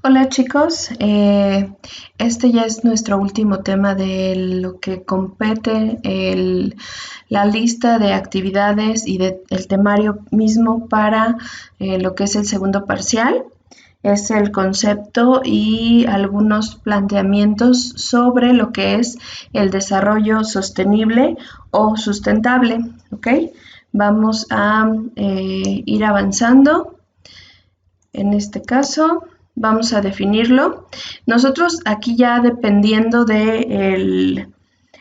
Hola chicos, este ya es nuestro último tema de lo que compete la lista de actividades y el temario mismo para lo que es el segundo parcial. Es el concepto y algunos planteamientos sobre lo que es el desarrollo sostenible o sustentable. ¿Ok? Vamos a ir avanzando. En este caso, vamos a definirlo. Nosotros aquí ya dependiendo de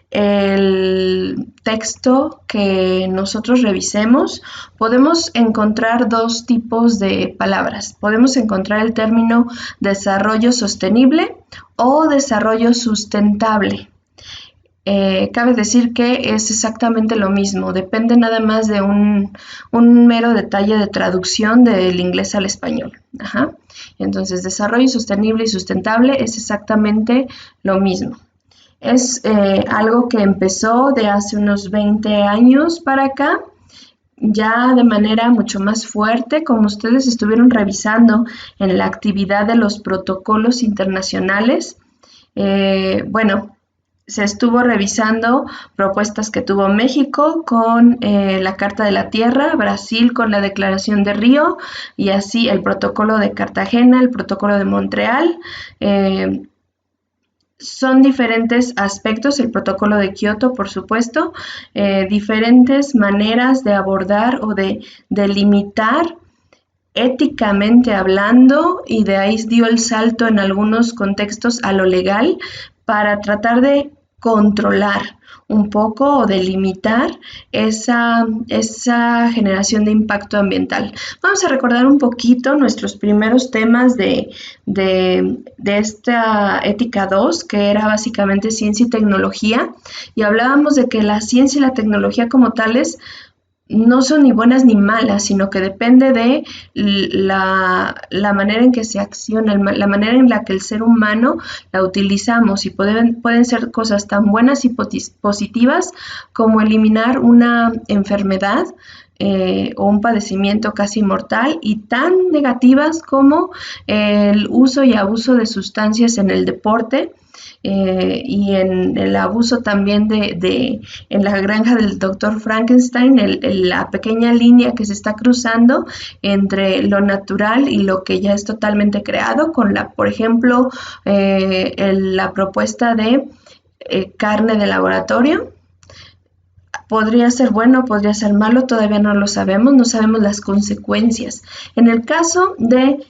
el texto que nosotros revisemos, podemos encontrar dos tipos de palabras. Podemos encontrar el término desarrollo sostenible o desarrollo sustentable. Cabe decir que es exactamente lo mismo, depende nada más de un mero detalle de traducción del inglés al español. Ajá. Entonces, desarrollo sostenible y sustentable es exactamente lo mismo. Es algo que empezó de hace unos 20 años para acá, ya de manera mucho más fuerte, como ustedes estuvieron revisando en la actividad de los protocolos internacionales. Bueno, se estuvo revisando propuestas que tuvo México con la Carta de la Tierra, Brasil con la Declaración de Río y así el Protocolo de Cartagena, el Protocolo de Montreal. Son diferentes aspectos, el protocolo de Kioto, por supuesto, diferentes maneras de abordar o de delimitar éticamente hablando, y de ahí dio el salto en algunos contextos a lo legal para tratar de controlar un poco o delimitar esa generación de impacto ambiental. Vamos a recordar un poquito nuestros primeros temas de esta ética 2, que era básicamente ciencia y tecnología, y hablábamos de que la ciencia y la tecnología como tales no son ni buenas ni malas, sino que depende de la manera en que se acciona, la manera en la que el ser humano la utilizamos, y pueden ser cosas tan buenas y positivas como eliminar una enfermedad o un padecimiento casi mortal, y tan negativas como el uso y abuso de sustancias en el deporte. Y en el abuso también en la granja del doctor Frankenstein, la pequeña línea que se está cruzando entre lo natural y lo que ya es totalmente creado, por ejemplo, la propuesta de carne de laboratorio. Podría ser bueno, podría ser malo, todavía no lo sabemos, no sabemos las consecuencias. En el caso de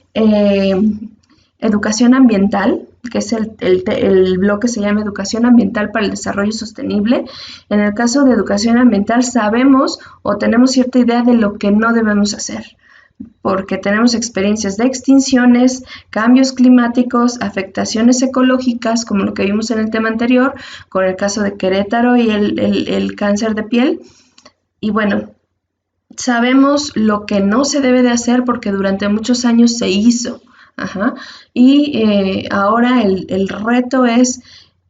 educación ambiental, que es el bloque se llama Educación Ambiental para el Desarrollo Sostenible. En el caso de educación ambiental sabemos o tenemos cierta idea de lo que no debemos hacer, porque tenemos experiencias de extinciones, cambios climáticos, afectaciones ecológicas, como lo que vimos en el tema anterior, con el caso de Querétaro y el cáncer de piel. Y bueno, sabemos lo que no se debe de hacer porque durante muchos años se hizo. Ajá. Y ahora el reto es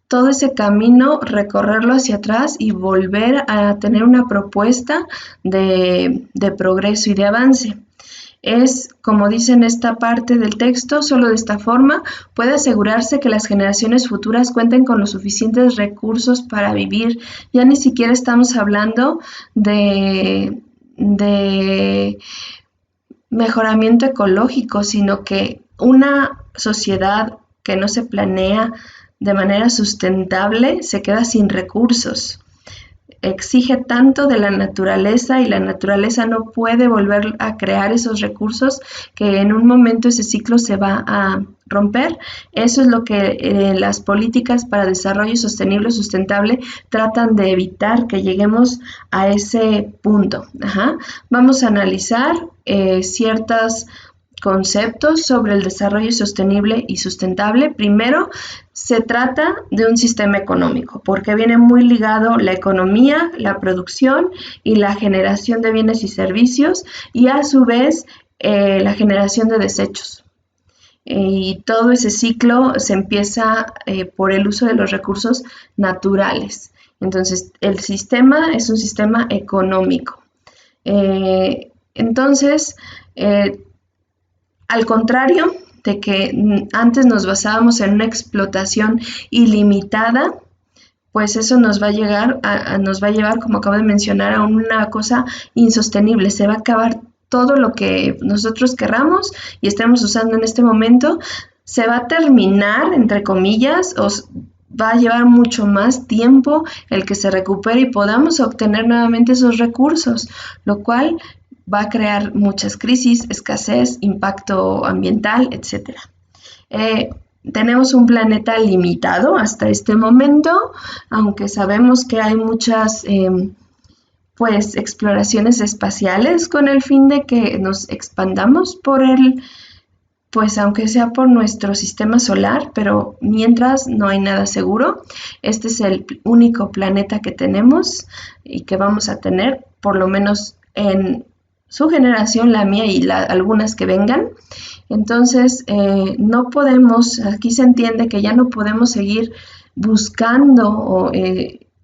todo ese camino, recorrerlo hacia atrás y volver a tener una propuesta de progreso y de avance. Es, como dice en esta parte del texto, solo de esta forma puede asegurarse que las generaciones futuras cuenten con los suficientes recursos para vivir. Ya ni siquiera estamos hablando de mejoramiento ecológico, sino que una sociedad que no se planea de manera sustentable se queda sin recursos. Exige tanto de la naturaleza y la naturaleza no puede volver a crear esos recursos, que en un momento ese ciclo se va a romper. Eso es lo que las políticas para desarrollo sostenible y sustentable tratan de evitar, que lleguemos a ese punto. Ajá. Vamos a analizar ciertos conceptos sobre el desarrollo sostenible y sustentable. Primero, se trata de un sistema económico, porque viene muy ligado la economía, la producción y la generación de bienes y servicios, y a su vez la generación de desechos. Y todo ese ciclo se empieza por el uso de los recursos naturales. Entonces, el sistema es un sistema económico. Entonces, al contrario de que antes nos basábamos en una explotación ilimitada, pues eso nos va a llevar, como acabo de mencionar, a una cosa insostenible. Se va a acabar todo lo que nosotros querramos y estemos usando en este momento. Se va a terminar, entre comillas, o va a llevar mucho más tiempo el que se recupere y podamos obtener nuevamente esos recursos, lo cual va a crear muchas crisis, escasez, impacto ambiental, etc. Tenemos un planeta limitado hasta este momento, aunque sabemos que hay muchas pues exploraciones espaciales con el fin de que nos expandamos por pues aunque sea por nuestro sistema solar, pero mientras no hay nada seguro. Este es el único planeta que tenemos y que vamos a tener, por lo menos en su generación, la mía y algunas que vengan. Entonces, no podemos, aquí se entiende que ya no podemos seguir buscando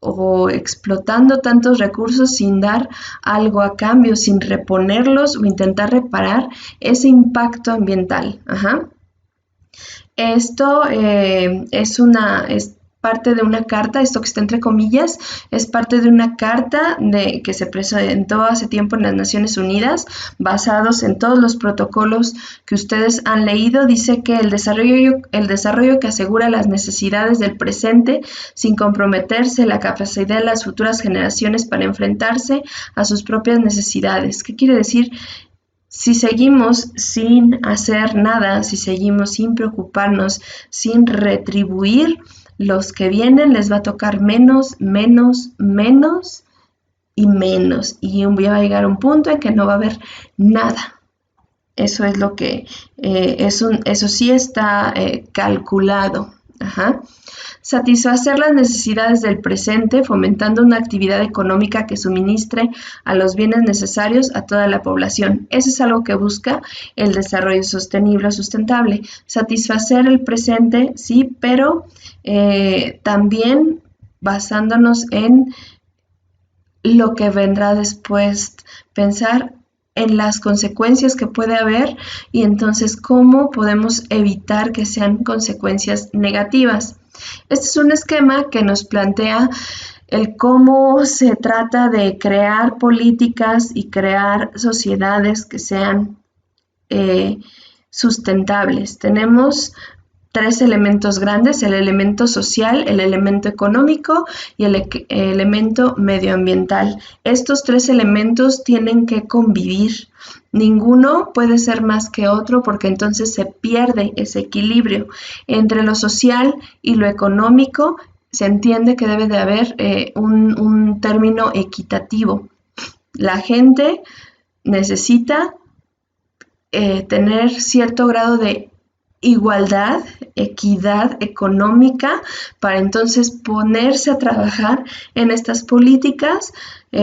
o explotando tantos recursos sin dar algo a cambio, sin reponerlos o intentar reparar ese impacto ambiental. Ajá. Esto es parte de una carta, esto que está entre comillas, es parte de una carta que se presentó hace tiempo en las Naciones Unidas, basados en todos los protocolos que ustedes han leído. Dice que el desarrollo que asegura las necesidades del presente sin comprometerse la capacidad de las futuras generaciones para enfrentarse a sus propias necesidades. ¿Qué quiere decir? Si seguimos sin hacer nada, si seguimos sin preocuparnos, sin retribuir, los que vienen les va a tocar menos, menos, menos y menos. Y va a llegar un punto en que no va a haber nada. Eso es lo que, eso sí está calculado. Ajá. Satisfacer las necesidades del presente, fomentando una actividad económica que suministre a los bienes necesarios a toda la población. Eso es algo que busca el desarrollo sostenible o sustentable. Satisfacer el presente, sí, pero también basándonos en lo que vendrá después, pensar en las consecuencias que puede haber y entonces cómo podemos evitar que sean consecuencias negativas. Este es un esquema que nos plantea el cómo se trata de crear políticas y crear sociedades que sean sustentables. Tenemos tres elementos grandes: el elemento social, el elemento económico y el elemento medioambiental. Estos tres elementos tienen que convivir. Ninguno puede ser más que otro porque entonces se pierde ese equilibrio. Entre lo social y lo económico se entiende que debe de haber un término equitativo. La gente necesita tener cierto grado de igualdad, equidad económica, para entonces ponerse a trabajar en estas políticas.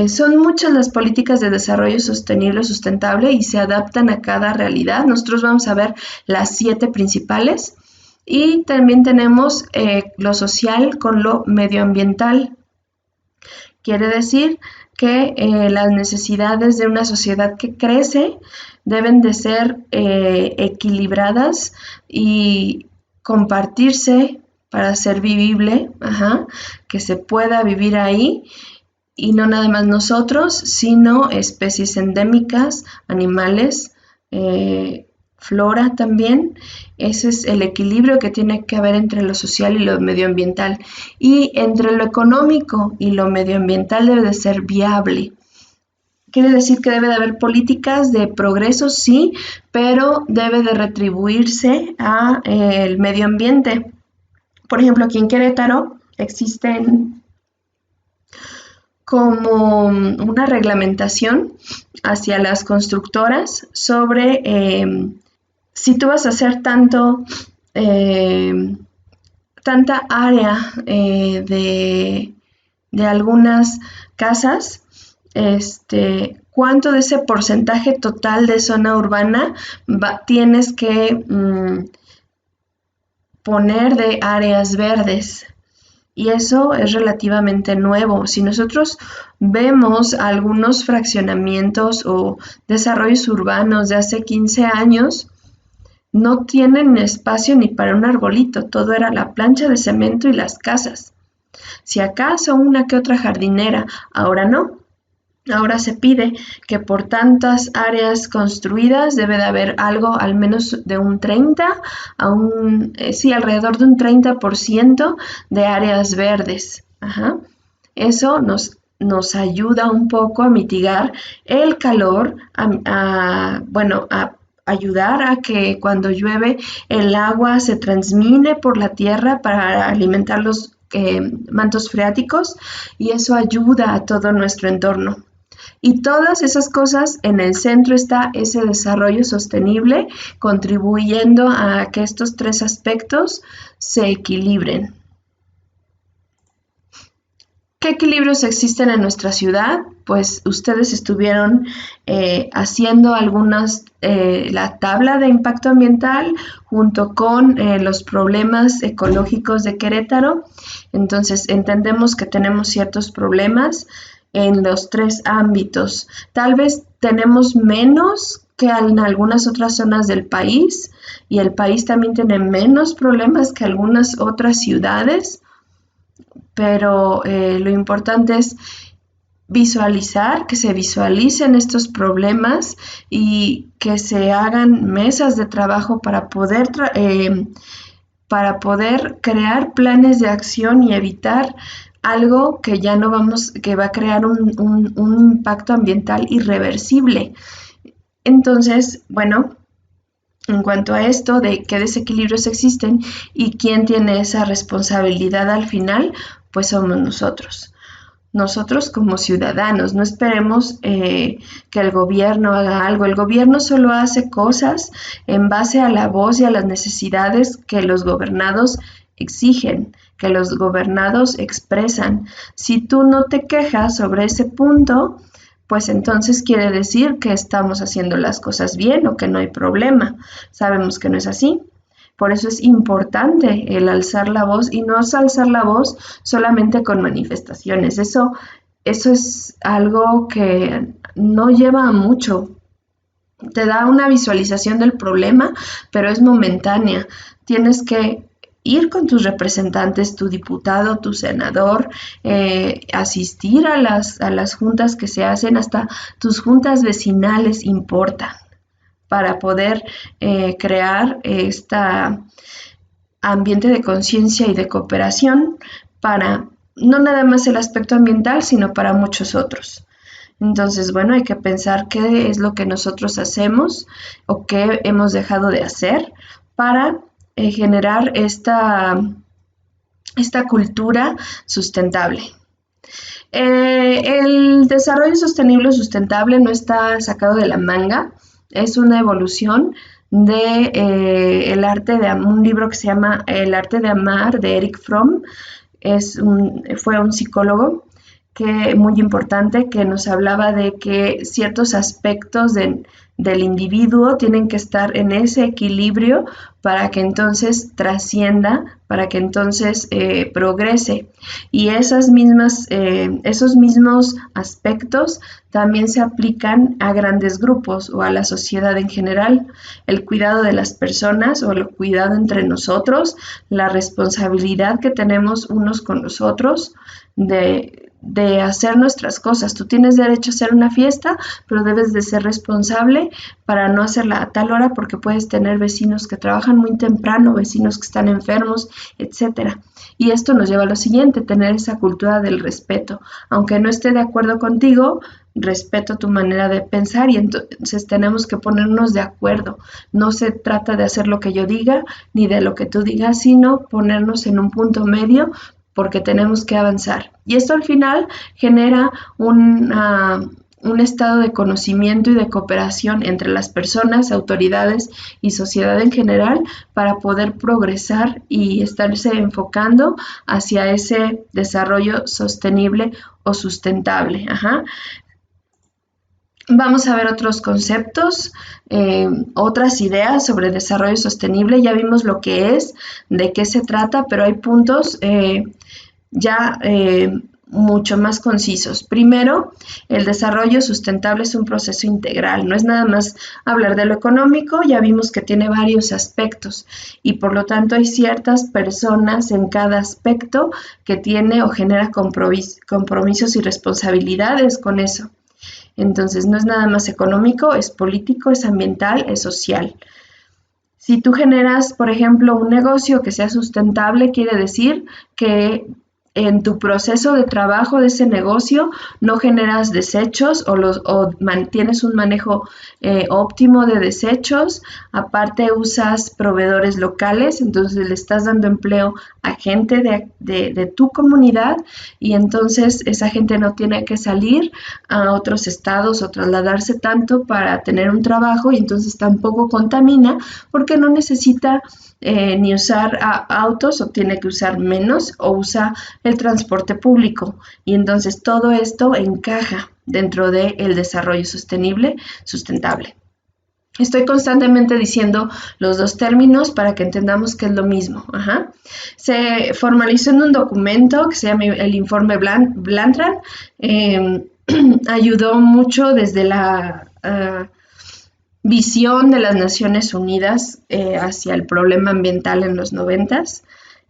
Son muchas las políticas de desarrollo sostenible, sustentable, y se adaptan a cada realidad. Nosotros vamos a ver las 7 principales. Y también tenemos lo social con lo medioambiental. Quiere decir que las necesidades de una sociedad que crece deben de ser equilibradas y compartirse para ser vivible, que se pueda vivir ahí, y no nada más nosotros, sino especies endémicas, animales, flora también. Ese es el equilibrio que tiene que haber entre lo social y lo medioambiental. Y entre lo económico y lo medioambiental debe de ser viable. Quiere decir que debe de haber políticas de progreso, sí, pero debe de retribuirse al medio ambiente. Por ejemplo, aquí en Querétaro existen como una reglamentación hacia las constructoras sobre si tú vas a hacer tanta área de algunas casas, cuánto de ese porcentaje total de zona urbana tienes que poner de áreas verdes. Y eso es relativamente nuevo. Si nosotros vemos algunos fraccionamientos o desarrollos urbanos de hace 15 años, no tienen espacio ni para un arbolito, todo era la plancha de cemento y las casas. Si acaso una que otra jardinera, ahora no. Ahora se pide que por tantas áreas construidas debe de haber algo al menos de un 30 alrededor de un 30% de áreas verdes. Ajá. Eso nos ayuda un poco a mitigar el calor, a ayudar a que cuando llueve el agua se transmine por la tierra para alimentar los mantos freáticos, y eso ayuda a todo nuestro entorno. Y todas esas cosas, en el centro está ese desarrollo sostenible, contribuyendo a que estos tres aspectos se equilibren. ¿Qué equilibrios existen en nuestra ciudad? Pues ustedes estuvieron haciendo la tabla de impacto ambiental junto con los problemas ecológicos de Querétaro. Entonces entendemos que tenemos ciertos problemas en los tres ámbitos. Tal vez tenemos menos que en algunas otras zonas del país, y el país también tiene menos problemas que algunas otras ciudades, pero lo importante es visualizar, que se visualicen estos problemas y que se hagan mesas de trabajo para poder crear planes de acción y evitar algo que que va a crear un impacto ambiental irreversible. Entonces, bueno, en cuanto a esto de qué desequilibrios existen y quién tiene esa responsabilidad al final, pues somos nosotros. Nosotros como ciudadanos. No esperemos que el gobierno haga algo. El gobierno solo hace cosas en base a la voz y a las necesidades que los gobernados exigen, que los gobernados expresan. Si tú no te quejas sobre ese punto, pues entonces quiere decir que estamos haciendo las cosas bien o que no hay problema. Sabemos que no es así. Por eso es importante el alzar la voz, y no es alzar la voz solamente con manifestaciones. Eso es algo que no lleva a mucho. Te da una visualización del problema, pero es momentánea. Tienes que ir con tus representantes, tu diputado, tu senador, asistir a las juntas que se hacen, hasta tus juntas vecinales importan, para poder crear este ambiente de conciencia y de cooperación para no nada más el aspecto ambiental, sino para muchos otros. Entonces, bueno, hay que pensar qué es lo que nosotros hacemos o qué hemos dejado de hacer para generar esta cultura sustentable. El desarrollo sostenible o sustentable no está sacado de la manga. Es una evolución de un libro que se llama El arte de amar, de Erich Fromm. Fue un psicólogo muy importante, que nos hablaba de que ciertos aspectos del individuo tienen que estar en ese equilibrio para que entonces trascienda, para que entonces progrese. Y esos mismos aspectos también se aplican a grandes grupos o a la sociedad en general. El cuidado de las personas o el cuidado entre nosotros, la responsabilidad que tenemos unos con los otros de hacer nuestras cosas. Tú tienes derecho a hacer una fiesta, pero debes de ser responsable para no hacerla a tal hora, porque puedes tener vecinos que trabajan muy temprano, vecinos que están enfermos, etcétera. Y esto nos lleva a lo siguiente: tener esa cultura del respeto. Aunque no esté de acuerdo contigo, respeto tu manera de pensar, y entonces tenemos que ponernos de acuerdo. No se trata de hacer lo que yo diga ni de lo que tú digas, sino ponernos en un punto medio, porque tenemos que avanzar. Y esto al final genera un estado de conocimiento y de cooperación entre las personas, autoridades y sociedad en general, para poder progresar y estarse enfocando hacia ese desarrollo sostenible o sustentable. Vamos a ver otros conceptos, otras ideas sobre desarrollo sostenible. Ya vimos lo que es, de qué se trata, pero hay puntos mucho más concisos. Primero, el desarrollo sustentable es un proceso integral, no es nada más hablar de lo económico, ya vimos que tiene varios aspectos y por lo tanto hay ciertas personas en cada aspecto que tiene o genera compromisos y responsabilidades con eso. Entonces, no es nada más económico, es político, es ambiental, es social. Si tú generas, por ejemplo, un negocio que sea sustentable, quiere decir que en tu proceso de trabajo de ese negocio no generas desechos o mantienes un manejo óptimo de desechos, aparte usas proveedores locales, entonces le estás dando empleo a gente de tu comunidad y entonces esa gente no tiene que salir a otros estados o trasladarse tanto para tener un trabajo y entonces tampoco contamina porque no necesita ni usar autos o tiene que usar menos o usa el transporte público y entonces todo esto encaja dentro del desarrollo sustentable. Estoy constantemente diciendo los dos términos para que entendamos que es lo mismo. Se formalizó en un documento que se llama el informe Blantrand. Ayudó mucho desde la visión de las Naciones Unidas hacia el problema ambiental en los 90s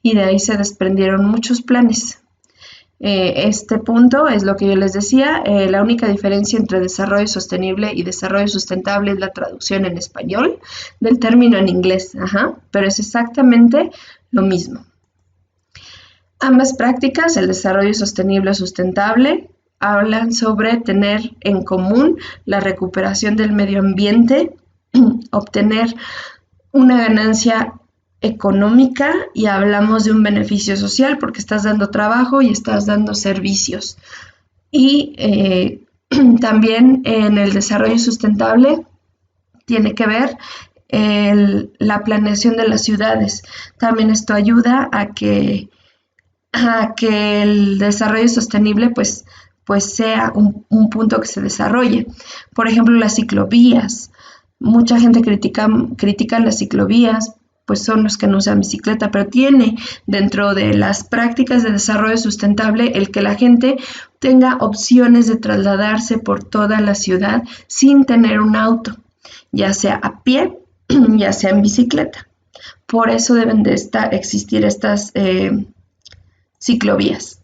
y de ahí se desprendieron muchos planes. Este punto es lo que yo les decía, la única diferencia entre desarrollo sostenible y desarrollo sustentable es la traducción en español del término en inglés, pero es exactamente lo mismo. Ambas prácticas, el desarrollo sostenible o sustentable, hablan sobre tener en común la recuperación del medio ambiente, obtener una ganancia económica y hablamos de un beneficio social porque estás dando trabajo y estás dando servicios. Y también en el desarrollo sustentable tiene que ver la planeación de las ciudades. También esto ayuda a que el desarrollo sostenible pues sea un punto que se desarrolle. Por ejemplo, las ciclovías. Mucha gente critica las ciclovías, pues son los que no usan bicicleta, pero tiene dentro de las prácticas de desarrollo sustentable el que la gente tenga opciones de trasladarse por toda la ciudad sin tener un auto, ya sea a pie, ya sea en bicicleta. Por eso deben de existir estas ciclovías.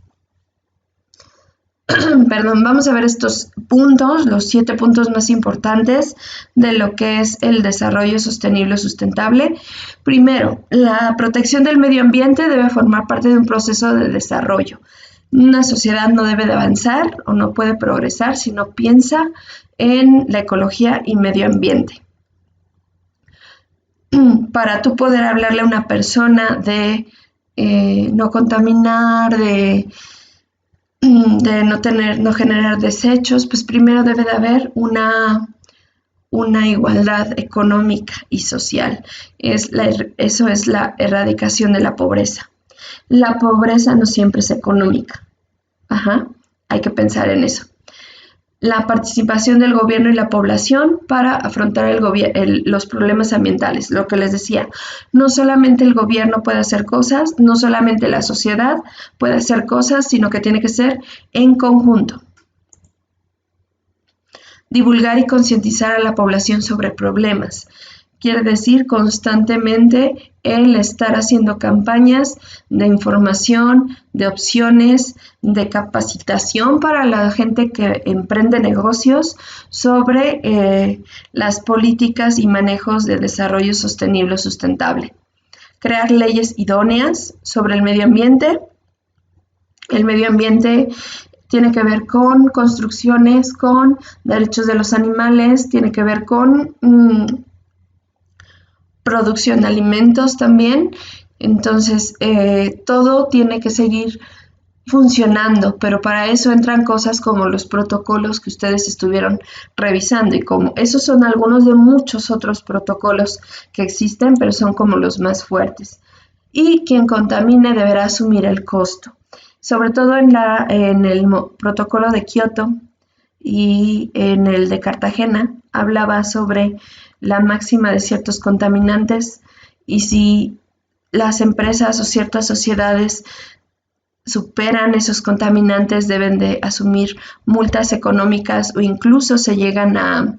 Perdón, vamos a ver estos puntos, los 7 puntos más importantes de lo que es el desarrollo sostenible o sustentable. Primero, la protección del medio ambiente debe formar parte de un proceso de desarrollo. Una sociedad no debe de avanzar o no puede progresar si no piensa en la ecología y medio ambiente. Para tú poder hablarle a una persona de no contaminar, de no generar desechos, pues primero debe de haber una igualdad económica y social. Eso es la erradicación de la pobreza. La pobreza no siempre es económica. Hay que pensar en eso. La participación del gobierno y la población para afrontar los problemas ambientales. Lo que les decía, no solamente el gobierno puede hacer cosas, no solamente la sociedad puede hacer cosas, sino que tiene que ser en conjunto. Divulgar y concientizar a la población sobre problemas. Quiere decir constantemente el estar haciendo campañas de información, de opciones, de capacitación para la gente que emprende negocios sobre las políticas y manejos de desarrollo sostenible o sustentable. Crear leyes idóneas sobre el medio ambiente. El medio ambiente tiene que ver con construcciones, con derechos de los animales, tiene que ver con producción de alimentos también. Entonces, todo tiene que seguir funcionando, pero para eso entran cosas como los protocolos que ustedes estuvieron revisando y como esos son algunos de muchos otros protocolos que existen, pero son como los más fuertes. Y quien contamine deberá asumir el costo. Sobre todo en el protocolo de Kioto y en el de Cartagena, hablaba sobre la máxima de ciertos contaminantes y si las empresas o ciertas sociedades superan esos contaminantes deben de asumir multas económicas o incluso se llegan a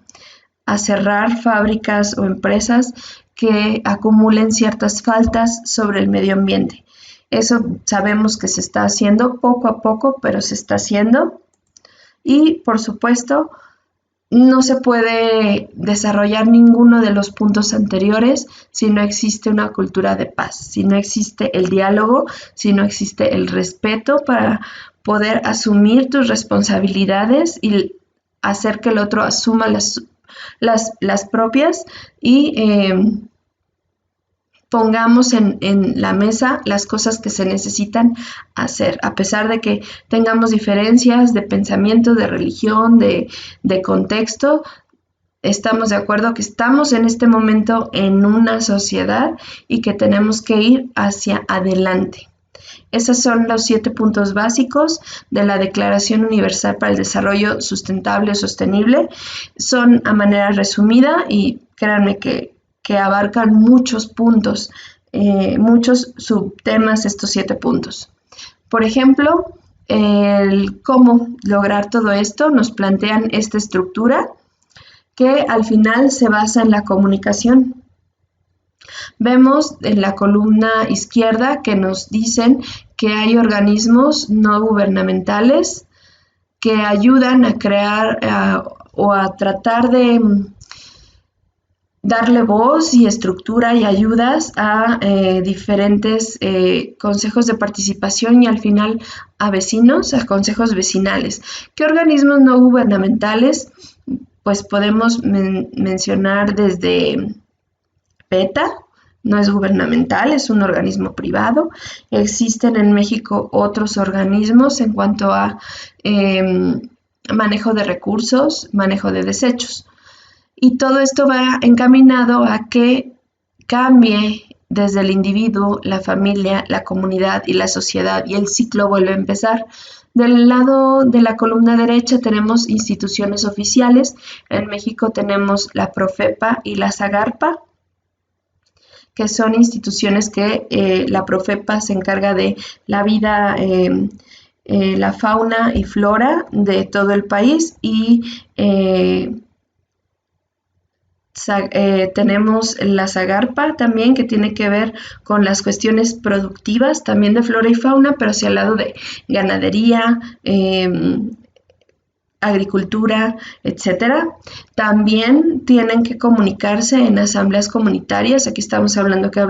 cerrar fábricas o empresas que acumulen ciertas faltas sobre el medio ambiente. Eso sabemos que se está haciendo poco a poco, pero se está haciendo. Y, por supuesto, no se puede desarrollar ninguno de los puntos anteriores si no existe una cultura de paz, si no existe el diálogo, si no existe el respeto para poder asumir tus responsabilidades y hacer que el otro asuma las propias y pongamos en la mesa las cosas que se necesitan hacer, a pesar de que tengamos diferencias de pensamiento, de religión, de contexto. Estamos de acuerdo que estamos en este momento en una sociedad y que tenemos que ir hacia adelante. Esos son los 7 puntos básicos de la Declaración Universal para el Desarrollo Sustentable o Sostenible. Son a manera resumida y créanme que abarcan muchos puntos, muchos subtemas estos 7 puntos. Por ejemplo, el cómo lograr todo esto nos plantean esta estructura que al final se basa en la comunicación. Vemos en la columna izquierda que nos dicen que hay organismos no gubernamentales que ayudan a crear o a tratar de darle voz y estructura y ayudas a diferentes consejos de participación y al final a vecinos, a consejos vecinales. ¿Qué organismos no gubernamentales? Pues podemos mencionar desde PETA, no es gubernamental, es un organismo privado. Existen en México otros organismos en cuanto a manejo de recursos, manejo de desechos. Y todo esto va encaminado a que cambie desde el individuo, la familia, la comunidad y la sociedad, y el ciclo vuelve a empezar. Del lado de la columna derecha tenemos instituciones oficiales. En México tenemos la Profepa y la Zagarpa, que son instituciones que la Profepa se encarga de la vida, la fauna y flora de todo el país y tenemos la Zagarpa también, que tiene que ver con las cuestiones productivas también de flora y fauna, pero hacia el lado de ganadería, agricultura, etcétera. También tienen que comunicarse en asambleas comunitarias. Aquí estamos hablando que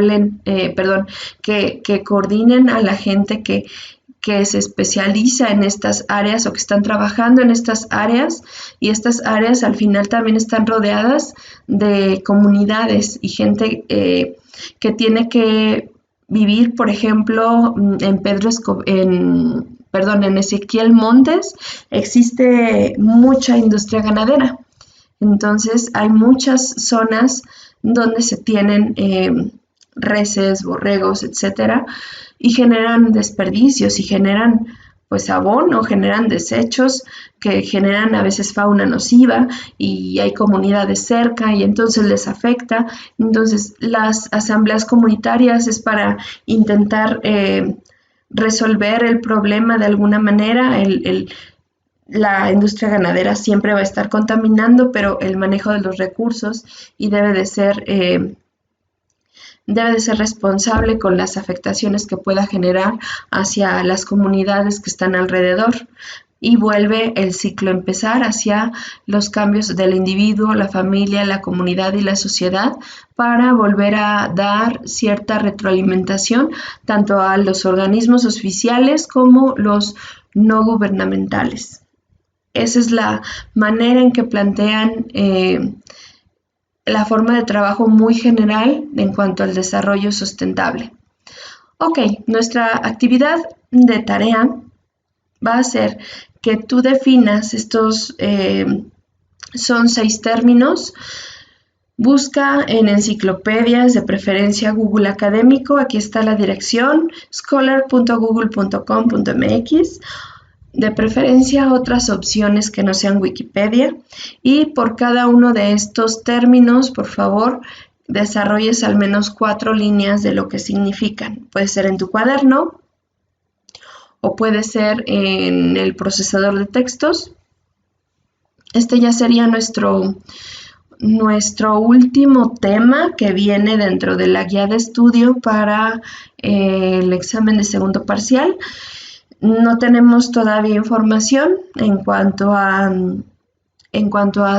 coordinen a la gente que se especializa en estas áreas o que están trabajando en estas áreas, y estas áreas al final también están rodeadas de comunidades y gente que tiene que vivir, por ejemplo, en Ezequiel Montes existe mucha industria ganadera. Entonces hay muchas zonas donde se tienen reses, borregos, etcétera, y generan desperdicios y generan pues abono, generan desechos que generan a veces fauna nociva y hay comunidades cerca y entonces les afecta. Entonces las asambleas comunitarias es para intentar resolver el problema de alguna manera. La industria ganadera siempre va a estar contaminando, pero el manejo de los recursos y debe de ser responsable con las afectaciones que pueda generar hacia las comunidades que están alrededor. Y vuelve el ciclo a empezar hacia los cambios del individuo, la familia, la comunidad y la sociedad, para volver a dar cierta retroalimentación tanto a los organismos oficiales como los no gubernamentales. Esa es la manera en que plantean la forma de trabajo muy general en cuanto al desarrollo sustentable. Ok, nuestra actividad de tarea va a ser que tú definas estos, son 6 términos. Busca en enciclopedias, de preferencia Google Académico, aquí está la dirección, scholar.google.com.mx, de preferencia otras opciones que no sean Wikipedia, y por cada uno de estos términos, por favor, desarrolles al menos 4 líneas de lo que significan. Puede ser en tu cuaderno o puede ser en el procesador de textos. Este ya sería nuestro último tema que viene dentro de la guía de estudio para el examen de segundo parcial. No tenemos todavía información en cuanto a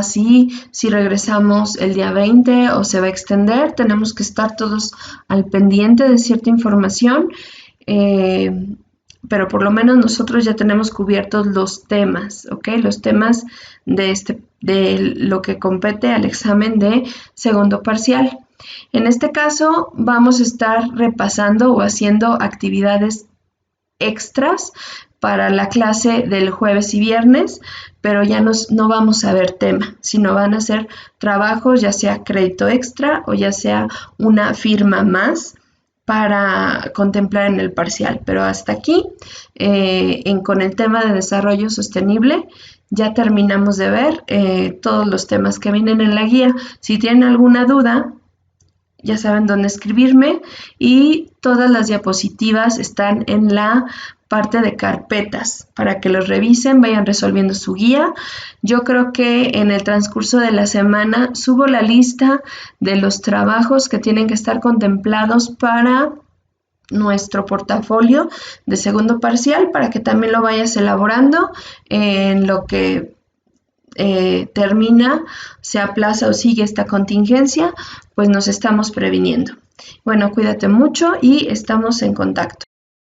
si regresamos el día 20 o se va a extender. Tenemos que estar todos al pendiente de cierta información, pero por lo menos nosotros ya tenemos cubiertos los temas, ¿ok? Los temas de lo que compete al examen de segundo parcial. En este caso vamos a estar repasando o haciendo actividades extras para la clase del jueves y viernes, pero ya no vamos a ver tema, sino van a ser trabajos, ya sea crédito extra o ya sea una firma más para contemplar en el parcial. Pero hasta aquí, con el tema de desarrollo sostenible, ya terminamos de ver todos los temas que vienen en la guía. Si tienen alguna duda, ya saben dónde escribirme, y todas las diapositivas están en la parte de carpetas para que los revisen, vayan resolviendo su guía. Yo creo que en el transcurso de la semana subo la lista de los trabajos que tienen que estar contemplados para nuestro portafolio de segundo parcial, para que también lo vayas elaborando en lo que termina, se aplaza o sigue esta contingencia, pues nos estamos previniendo. Bueno, cuídate mucho y estamos en contacto.